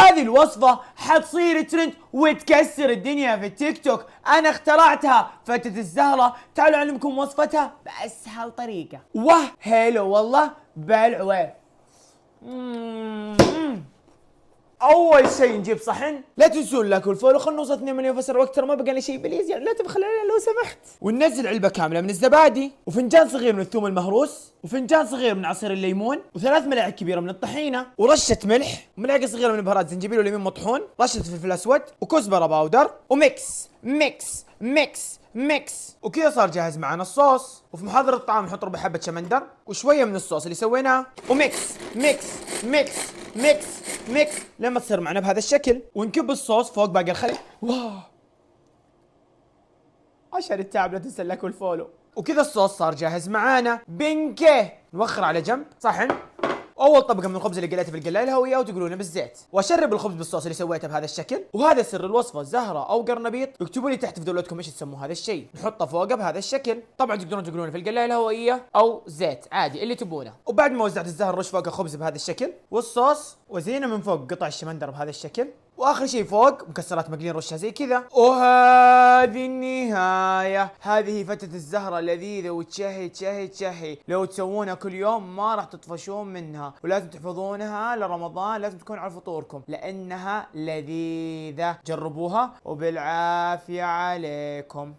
هذه الوصفة حتصير ترند وتكسر الدنيا في التيك توك. انا اخترعتها فتة الزهرة. تعالوا اعلمكم وصفتها باسهل طريقة. هيلو والله بالعويل. اول شيء نجيب صحن. لا تنسون لايك والفولو. خلنا نوصل 2 مليون فسر واكثر. ما بقى لنا شيء بليز يعني لا تبخل علينا لو سمحت. وننزل علبه كامله من الزبادي، وفنجان صغير من الثوم المهروس، وفنجان صغير من عصير الليمون، وثلاث ملاعق كبيره من الطحينه، ورشه ملح، وملعقه صغيره من بهارات زنجبيل وليمون مطحون، رشه فلفل اسود، وكزبره باودر، وميكس ميكس ميكس ميكس. وكذا صار جاهز معنا الصوص. وفي محضر الطعام نحط ربع حبه شمندر وشويه من الصوص اللي سويناه، وميكس ميكس ميكس ميكس ميكس لما تصير معنا بهذا الشكل. ونكب الصوص فوق باقي الخليط. عشان التعب لا تنسى اللايك والفولو. وكذا الصوص صار جاهز معانا. بنكه نوخر على جنب صحن. اول طبقه من الخبز اللي قليته في القلايه الهويه وتقلونه بالزيت، واشرب الخبز بالصوص اللي سويته بهذا الشكل. وهذا سر الوصفه. زهره او قرنبيط اكتبوا لي تحت في دولتكم ايش تسموا هذا الشيء. نحطه فوقه بهذا الشكل. طبعا تقدرون تقلونه في القلايه الهويه او زيت عادي اللي تبونه. وبعد ما وزعت الزهر رش فوقه خبز بهذا الشكل والصوص، وزينه من فوق قطع الشمندر بهذا الشكل. واخر شيء فوق مكسرات مقلين رشها زي كذا. وهذه النهايه. هذه فتة الزهره لذيذه وتشهي تشهي تشهي. لو تسوونها كل يوم ما راح تطفشون منها، ولازم تحفظونها لرمضان. لازم تكون على فطوركم لانها لذيذه. جربوها وبالعافيه عليكم.